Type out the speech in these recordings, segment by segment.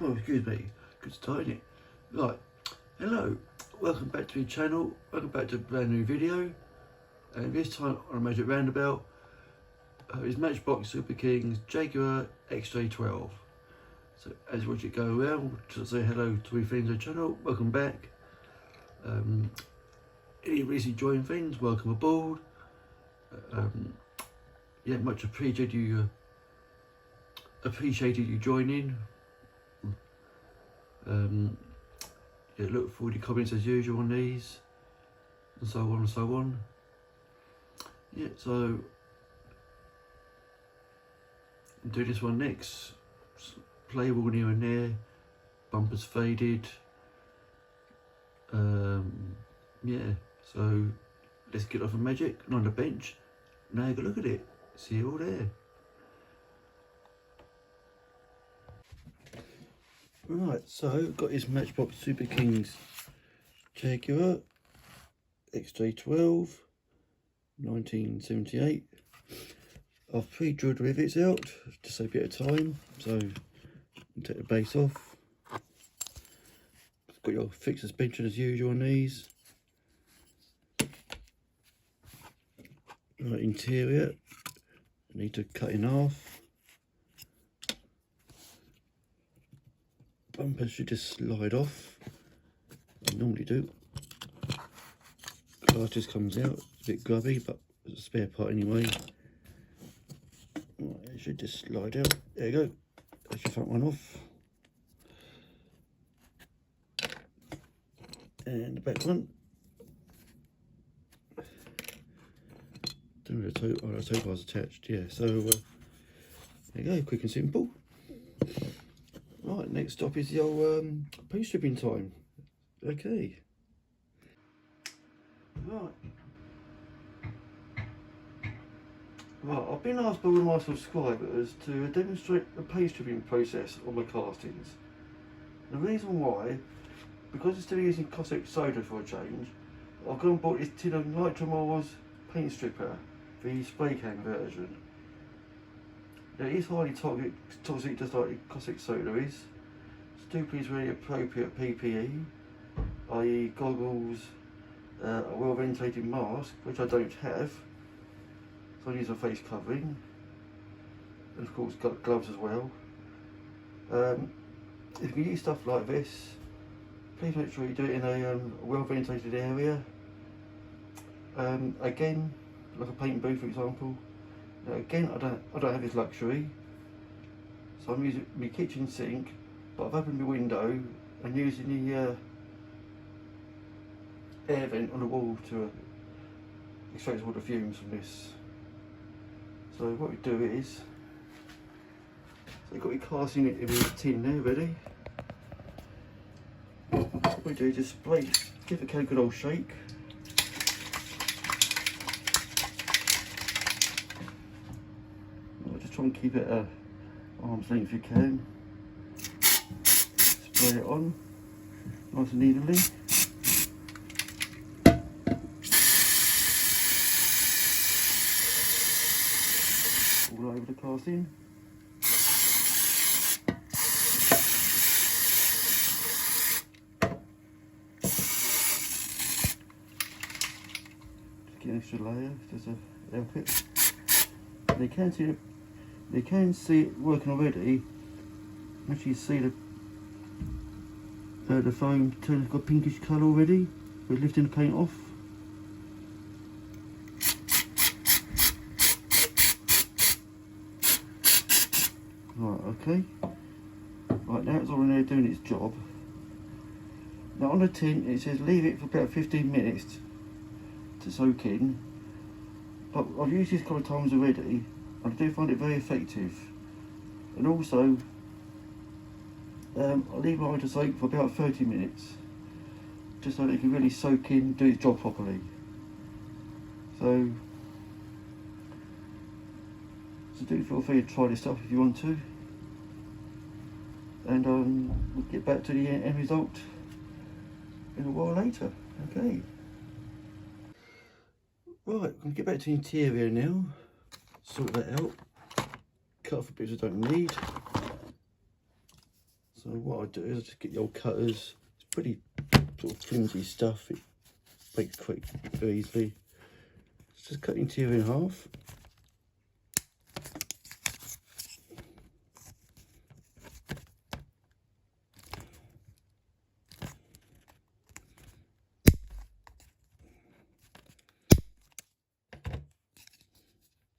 Oh, excuse me. Good starting it. Right. Hello. Welcome back to my channel. Welcome back to a brand new video. And this time on a Magic Roundabout is Matchbox Super King's Jaguar xj12. So as you watch it go around, just say hello to my friends on the channel. Welcome back. Any recently joined friends, welcome aboard. Yeah, much appreciated you joining. Yeah, look forward to comments as usual on these, and so on and so on. Yeah, so do this one next. Playable here and there, bumpers faded. Yeah, so let's get off of Magic and on the bench. Now have a look at it. See it all there. Right, so got his Matchbox Super King's Jaguar xj12 1978. I've pre-drilled the rivets out to save a bit of time, so take the base off. Got your fixed suspension as usual on these. Right, interior, need to cut in half. Bumper should just slide off. I normally do. Glass just comes out, it's a bit grubby, but it's a spare part anyway. Right, it should just slide out. There you go. That's your front one off. And the back one. Don't know the tow bar's attached, yeah. So there you go, quick and simple. Right, next stop is the old paint stripping time. Okay. Right. Right, I've been asked by one of my subscribers to demonstrate the paint stripping process on my castings. The reason why, because it's still using caustic soda for a change, I've gone and bought this tin of Nitromore's paint stripper, the spray can version. Now, it is highly toxic just like the caustic soda is. Stupid is really appropriate PPE, i.e. goggles, a well ventilated mask, which I don't have, so I use a face covering, and of course got gloves as well. If you use stuff like this, please make sure you do it in a well ventilated area. Again, like a paint booth for example. Now again, I don't have this luxury, so I'm using my kitchen sink, but I've opened my window and using the air vent on the wall to extract all the fumes from this. So what we do is, so you've got your casting in the tin there ready. What we do is just spray, give it a good old shake. I'll just try and keep it at arm's length if you can. Spray it on, nice and evenly. All over the casting. Just get an extra layer, just a little bit. They can see it working already. Actually, see the foam turns got pinkish colour already. We're lifting the paint off. Right, okay. Right, now it's all in there doing its job. Now on the tin it says leave it for about 15 minutes to soak in. But I've used this a couple of times already and I do find it very effective. And also, I leave mine to soak for about 30 minutes. Just so that it can really soak in, do its job properly. So do feel free to try this stuff if you want to, and we'll get back to the end result in a while later. Okay. Right, I'm gonna get back to the interior now. Sort that out. Cut off the bits I don't need. So what I do is I just get the old cutters. It's pretty sort of flimsy stuff. It breaks quite very easily. Just cut the interior in half.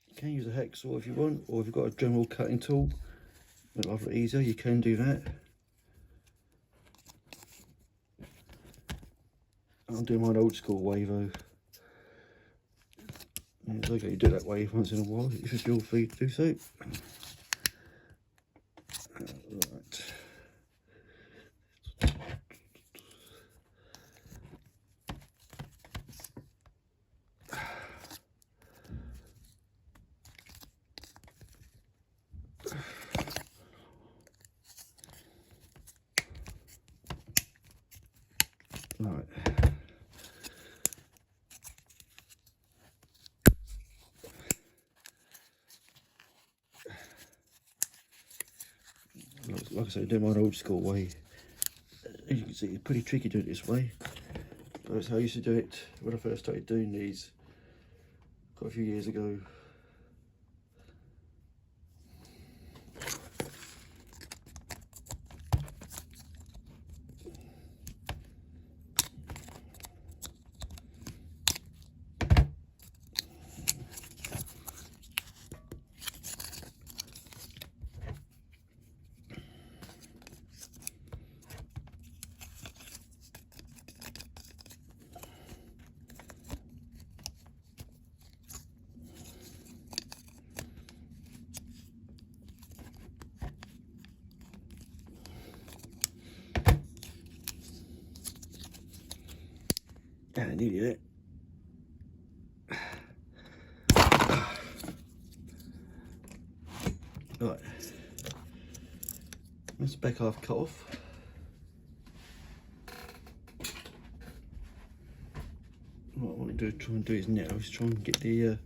You can use a hacksaw if you want, or if you've got a general cutting tool, make life a lot easier, you can do that. I'm doing mine old school way though. It's okay to do it that way once in a while if you feel free to do so. Right. Right. Like I said, do mine old school way. As you can see, it's pretty tricky doing it this way. That's how I used to do it when I first started doing these quite a few years ago. Yeah, I needed it. Right, that's the back half cut off. What I want to try and do is now is try and get the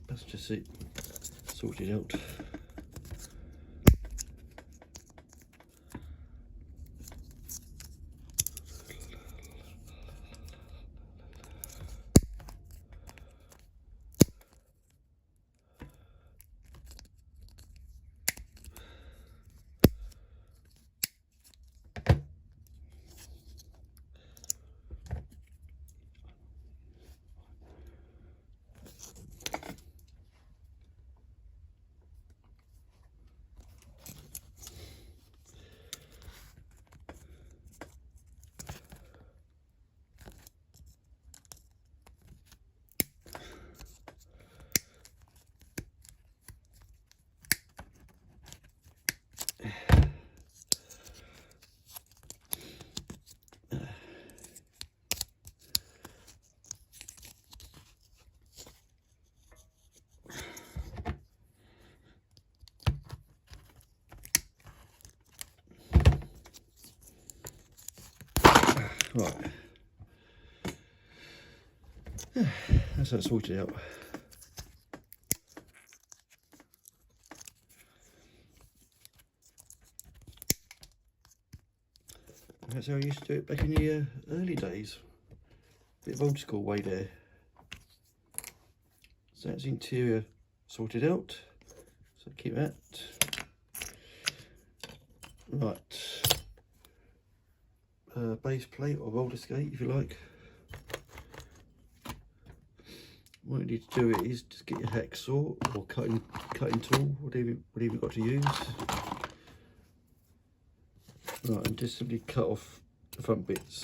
passenger seat sorted out. Right, that's that sorted out. That's how I used to do it back in the early days. Bit of old school way there. So that's the interior sorted out. So keep that. Right. Base plate or roller skate if you like. What you need to do is just get your hacksaw or cutting tool, whatever you've got to use. Right, and just simply cut off the front bits.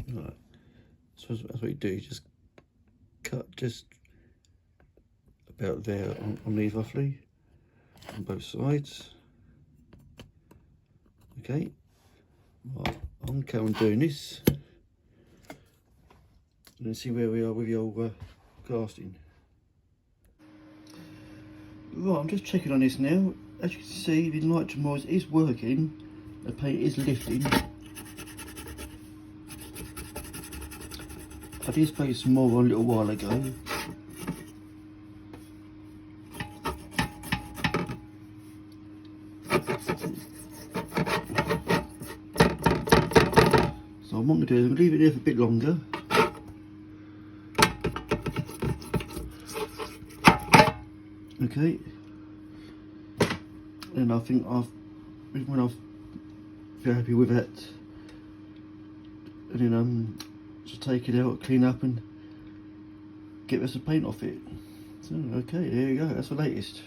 Right, so that's what you do, you just cut just about there on these roughly, on both sides. Okay, Right, I'm going to carry on doing this and then see where we are with the old casting. Right, I'm just checking on this now. As you can see, the nitrogen moise is working, the paint is lifting. I did spray some more on a little while ago. So what I'm going to do is I'm going to leave it there for a bit longer. Okay. And I think when I've been happy with that, and then just take it out, clean up and get us the paint off it. So okay, there you go, that's the latest.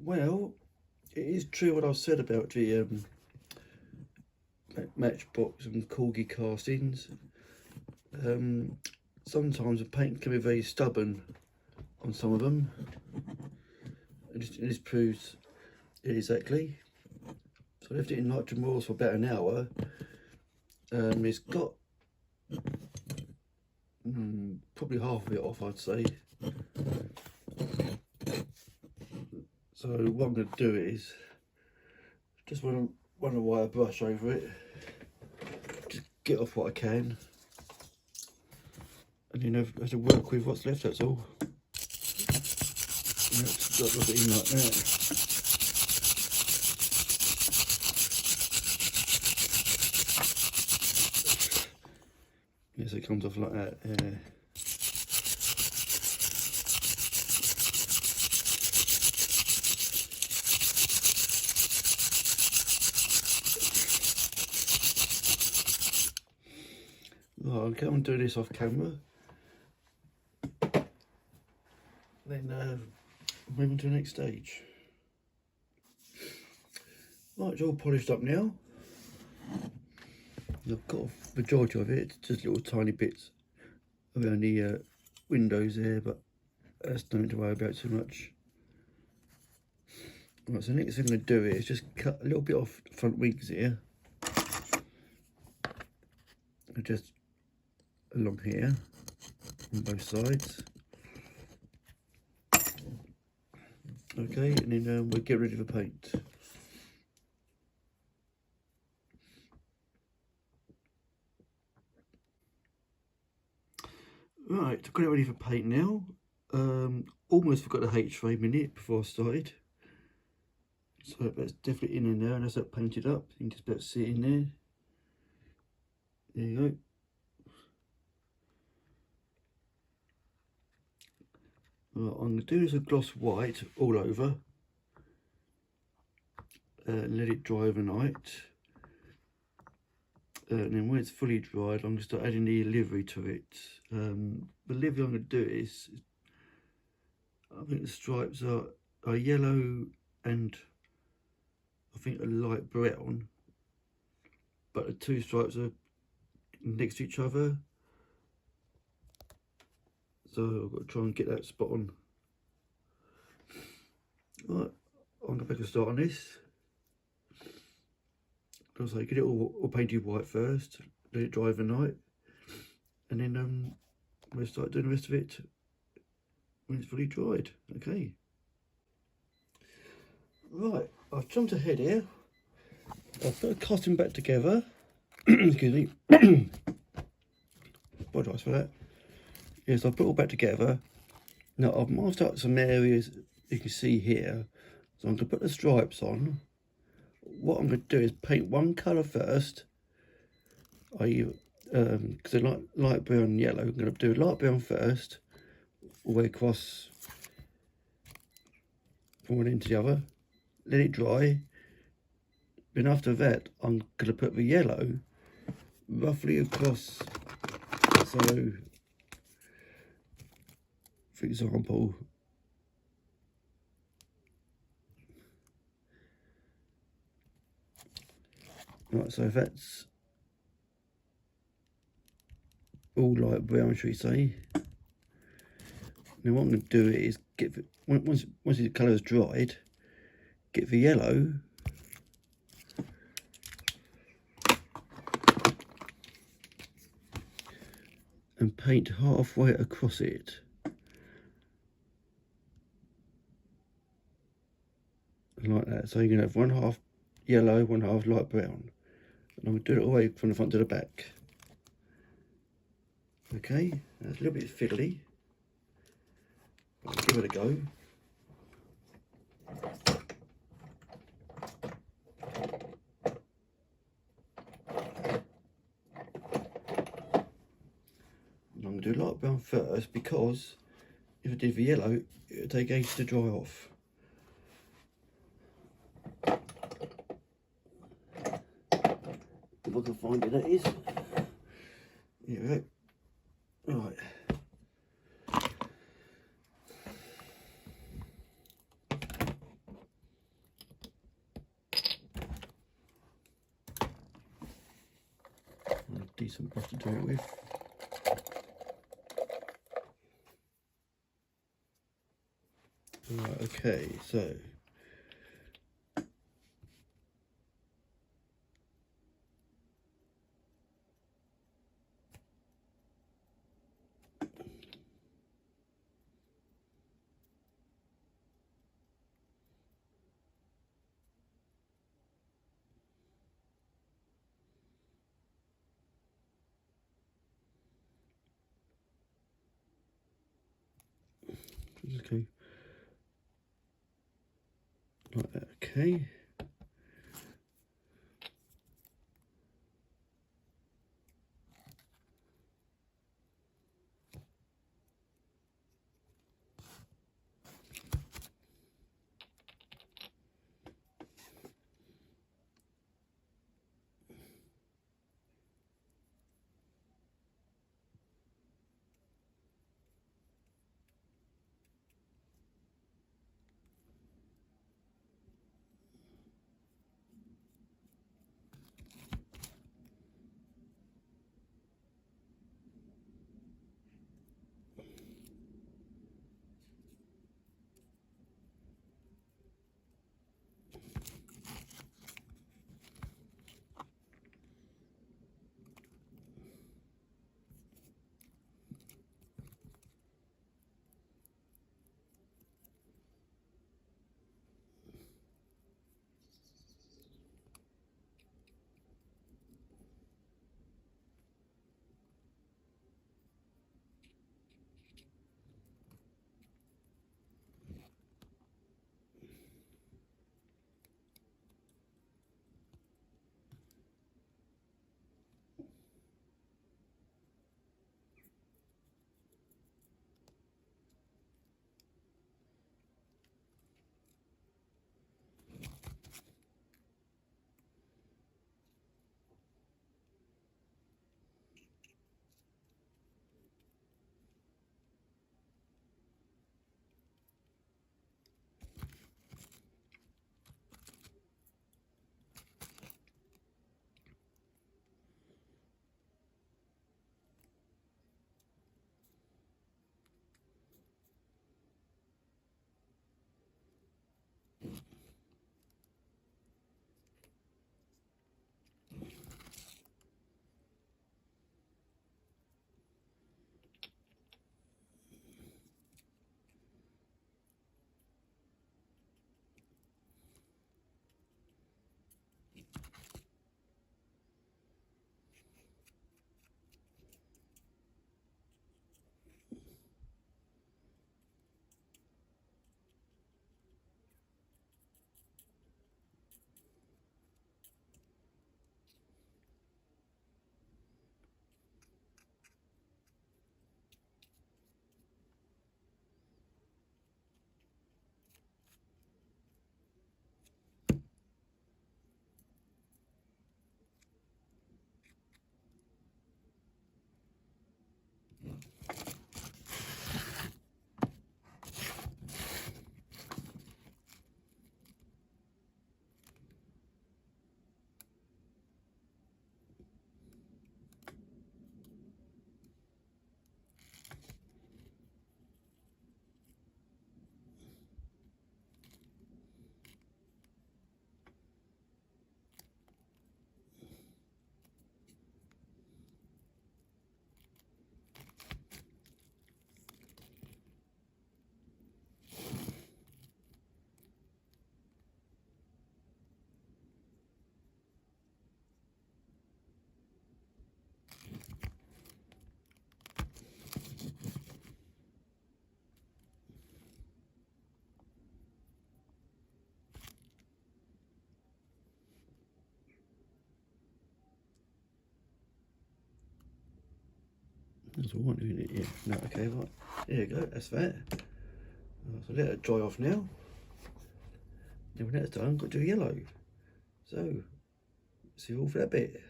Well, it is true what I've said about the Matchbox and Corgi castings. Sometimes the paint can be very stubborn on some of them. This proves it exactly. So I left it in nitrogen moise for about an hour. It's got probably half of it off, I'd say. So what I'm going to do is just run a wire brush over it, just get off what I can, and then have to work with what's left, that's all. Just rub it in like that. Yes, it comes off like that. Right, I'll come and do this off camera. Then move on to the next stage. Right, it's all polished up now. I've got a majority of it, just little tiny bits around the windows there, but that's nothing to worry about too much. Right, so the next thing I'm going to do is just cut a little bit off the front wings here, and just along here on both sides. Okay, and then we'll get rid of the paint. Right, I've got it ready for paint now. Almost forgot the H frame in it before I started. So that's definitely in there, and as that painted up, you can just about see it in there. There you go. Right, I'm going to do this with gloss white all over. Let it dry overnight. And then when it's fully dried, I'm going to start adding the livery to it. The livery I'm going to do is, I think the stripes are yellow and I think a light brown, but the two stripes are next to each other. So I've got to try and get that spot on. Right, I'm going to make a start on this. So get it all painted white first, let it dry overnight, and then we'll start doing the rest of it when it's fully dried. Okay. Right, I've jumped ahead here. I've put the costume back together. Excuse me. Apologise for that. Yes, I've put it all back together. Now I've marked out some areas you can see here. So I'm going to put the stripes on. What I'm going to do is paint one colour first. Because they're light brown and yellow. I'm going to do light brown first, all the way across from one end to the other. Let it dry. Then after that, I'm going to put the yellow roughly across. So, for example, right, so that's all light brown, should we say. Now what I'm going to do is get the, once the colour is dried, get the yellow and paint halfway across it. Like that. So you're going to have one half yellow, one half light brown. And I'm going to do it all the way from the front to the back. Okay, that's a little bit fiddly. I'll give it a go. I'm going to do light brown first because if I did the yellow, it would take ages to dry off. If I can find it, that is. Here we go. Right. A decent brush to do it with. Right, okay, so okay, like that. Okay. That's all right, isn't it? Yeah. No, okay, right. There you go, that's that. So let it dry off now. Then when that's done, got to do yellow. So, see you all for that bit.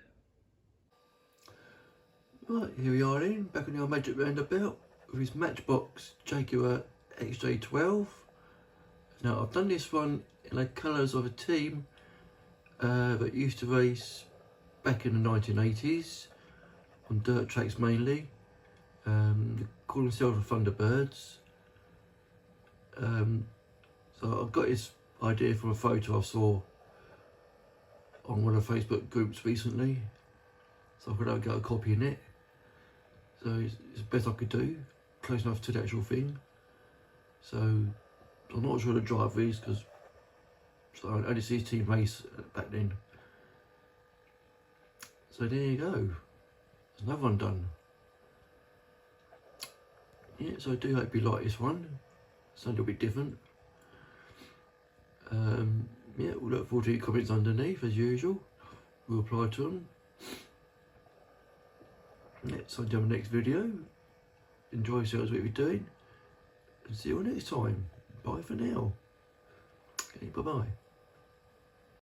Right, here we are then, back on the old Magic Roundabout with his Matchbox Jaguar xj12. Now I've done this one in the colours of a team that used to race back in the 1980s on dirt tracks mainly. They call themselves the Thunderbirds. So I got this idea from a photo I saw on one of the Facebook groups recently. So I thought I'd get a copy in it. So it's the best I could do, close enough to the actual thing. So I'm not sure the driver is because I only see his team race back then. So there you go. There's another one done. Yeah, so I do hope you like this one. Something a little bit different. Yeah, we'll look forward to your comments underneath as usual. We'll reply to them. Let's on to the next video. Enjoy yourselves what we're doing. And see you all next time. Bye for now. Okay, bye bye.